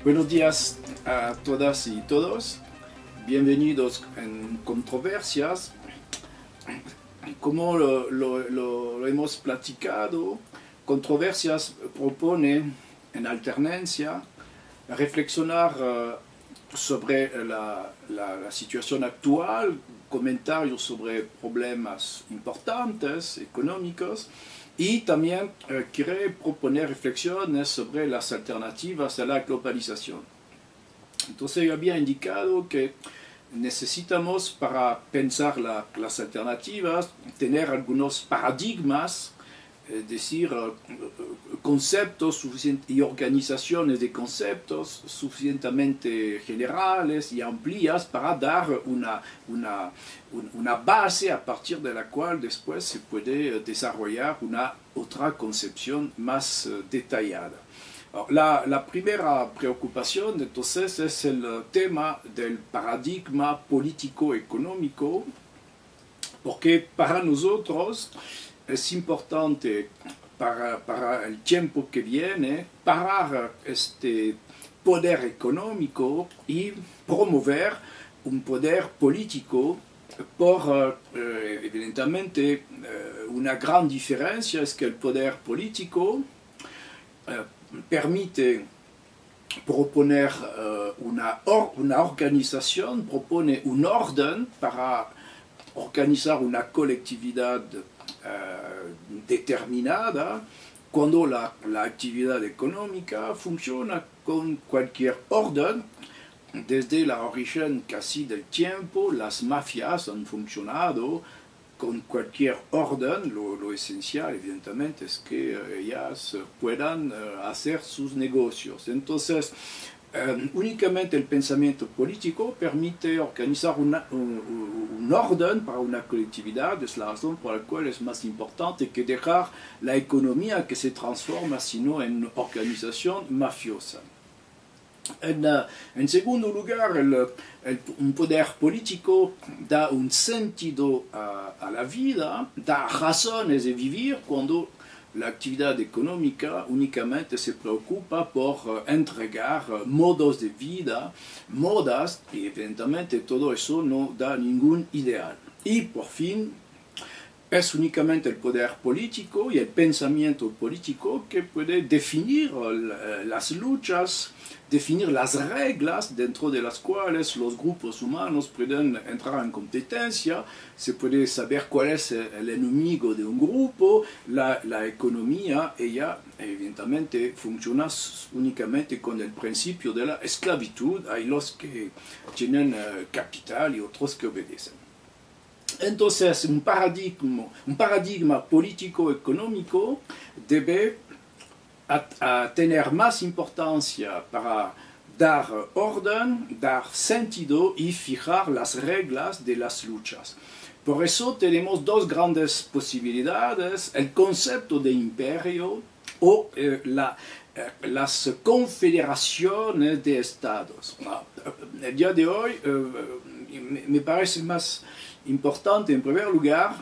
Buenos días a todas y todos. Bienvenidos en Controversias. Como lo hemos platicado, Controversias propone en alternancia reflexionar sobre la situación actual, comentarios sobre problemas importantes, económicos, y también quiere proponer reflexiones sobre las alternativas a la globalización. Entonces yo había indicado que necesitamos, para pensar las alternativas, tener algunos paradigmas, es decir, conceptos y organizaciones de conceptos suficientemente generales y amplias para dar una base a partir de la cual después se puede desarrollar una otra concepción más detallada. La primera preocupación entonces es el tema del paradigma político-económico, porque para nosotros es importante para el tiempo que viene parar este poder económico y promover un poder político por, evidentemente, una gran diferencia es que el poder político permite proponer una organización, propone un orden para organizar una colectividad determinada, cuando la actividad económica funciona con cualquier orden. Desde la origen casi del tiempo, las mafias han funcionado con cualquier orden. Lo esencial, evidentemente, es que ellas puedan hacer sus negocios. Entonces, únicamente el pensamiento político permite organizar un orden para una colectividad. Es la razón por la cual es más importante que dejar la economía que se transforma, sino en organización mafiosa. En segundo lugar, un poder político da un sentido a la vida, da razones de vivir cuando la actividad económica únicamente se preocupa por entregar modos de vida, modas, y evidentemente todo eso no da ningún ideal. Y por fin, es únicamente el poder político y el pensamiento político que puede definir las luchas, definir las reglas dentro de las cuales los grupos humanos pueden entrar en competencia. Se puede saber cuál es el enemigo de un grupo. La economía, ella evidentemente funciona únicamente con el principio de la esclavitud. Hay los que tienen capital y otros que obedecen. Entonces, un paradigma político-económico debe tener más importancia para dar orden, dar sentido y fijar las reglas de las luchas. Por eso tenemos dos grandes posibilidades: el concepto de imperio o las confederaciones de estados. El día de hoy me parece más importante, en primer lugar,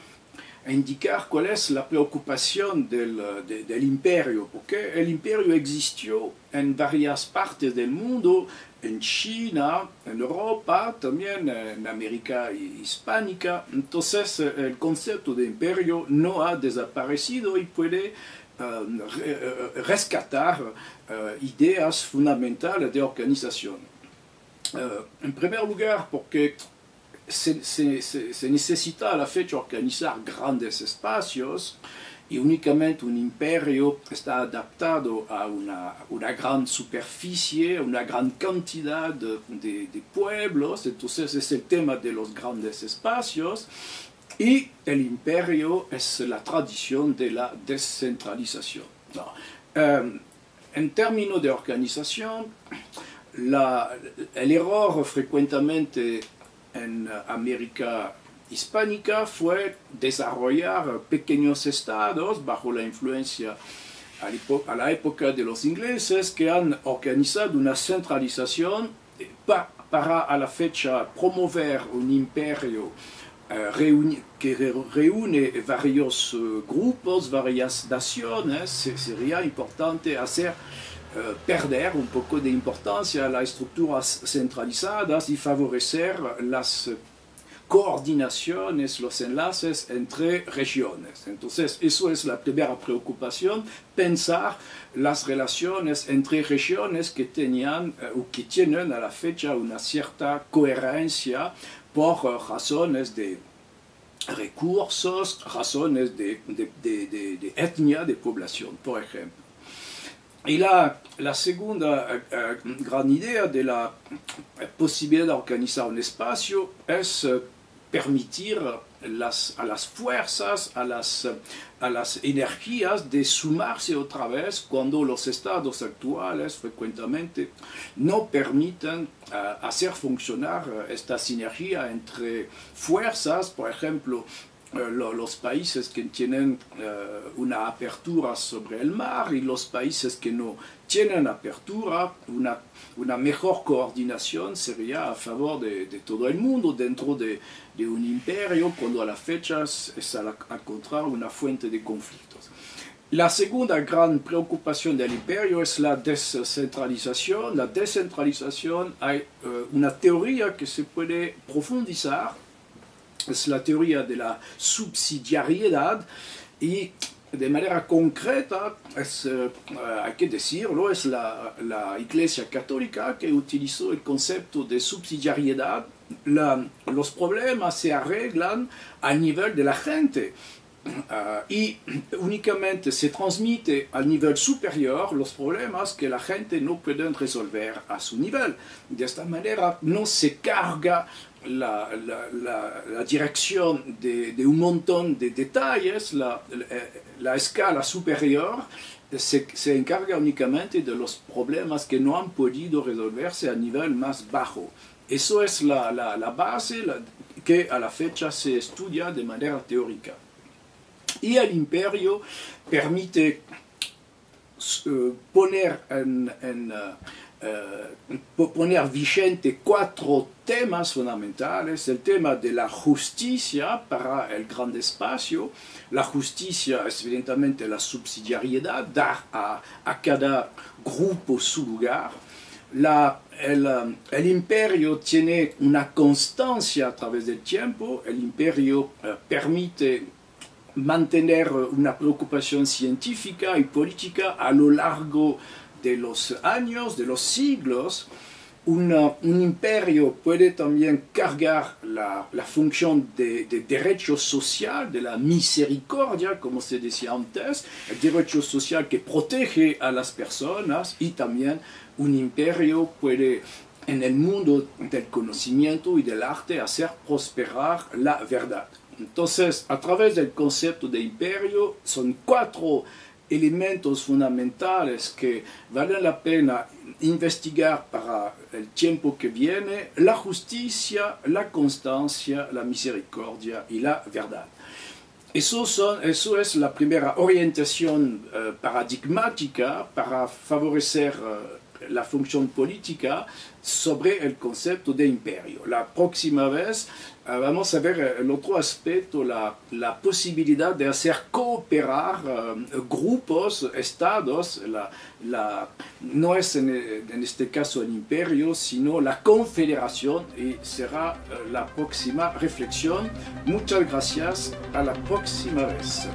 indicar cuál es la preocupación del imperio, porque el imperio existió en varias partes del mundo, en China, en Europa, también en América hispánica. Entonces el concepto de imperio no ha desaparecido y puede rescatar ideas fundamentales de organización. En primer lugar, porque se necesita a la fecha organizar grandes espacios, y únicamente un imperio está adaptado a una gran superficie, a una gran cantidad de pueblos. Entonces es el tema de los grandes espacios, y el imperio es la tradición de la descentralización. En términos de organización, el error frecuentemente en América hispánica fue desarrollar pequeños estados bajo la influencia a la época de los ingleses, que han organizado una centralización para a la fecha promover un imperio que reúne varios grupos, varias naciones. Sería importante hacer perder un poco de importancia a las estructuras centralizadas y favorecer las coordinaciones, los enlaces entre regiones. Entonces, eso es la primera preocupación, pensar las relaciones entre regiones que tenían o que tienen a la fecha una cierta coherencia por razones de recursos, razones de etnia, de población, por ejemplo. Y la segunda gran idea de la posibilidad de organizar un espacio es permitir a las fuerzas, a las energías de sumarse otra vez cuando los estados actuales frecuentemente no permiten hacer funcionar esta sinergia entre fuerzas, por ejemplo, los países que tienen una apertura sobre el mar y los países que no tienen apertura, una mejor coordinación sería a favor de todo el mundo dentro de un imperio, cuando a la fecha es al contrario una fuente de conflictos. La segunda gran preocupación del imperio es la descentralización. La descentralización, hay una teoría que se puede profundizar, es la teoría de la subsidiariedad y de manera concreta, hay que decirlo, es la Iglesia Católica que utilizó el concepto de subsidiariedad. Los problemas se arreglan a nivel de la gente. Y únicamente se transmite al nivel superior los problemas que la gente no puede resolver a su nivel. De esta manera no se carga la dirección de un montón de detalles, la escala superior se encarga únicamente de los problemas que no han podido resolverse a nivel más bajo. Eso es la base que a la fecha se estudia de manera teórica. Y el imperio permite poner vigente 4 temas fundamentales: el tema de la justicia para el gran espacio. La justicia es evidentemente la subsidiariedad, dar a cada grupo su lugar. El imperio tiene una constancia a través del tiempo. El imperio permite mantener una preocupación científica y política a lo largo de los años, de los siglos. Un imperio puede también cargar la función de derecho social, de la misericordia, como se decía antes, el derecho social que protege a las personas, y también un imperio puede, en el mundo del conocimiento y del arte, hacer prosperar la verdad. Entonces, a través del concepto de imperio, son 4 elementos fundamentales que valen la pena investigar para el tiempo que viene: la justicia, la constancia, la misericordia y la verdad. Eso es la primera orientación paradigmática para favorecer la función política sobre el concepto de imperio. La próxima vez vamos a ver el otro aspecto, la posibilidad de hacer cooperar grupos, estados. No es en este caso el imperio, sino la confederación, y será la próxima reflexión. Muchas gracias, a la próxima vez.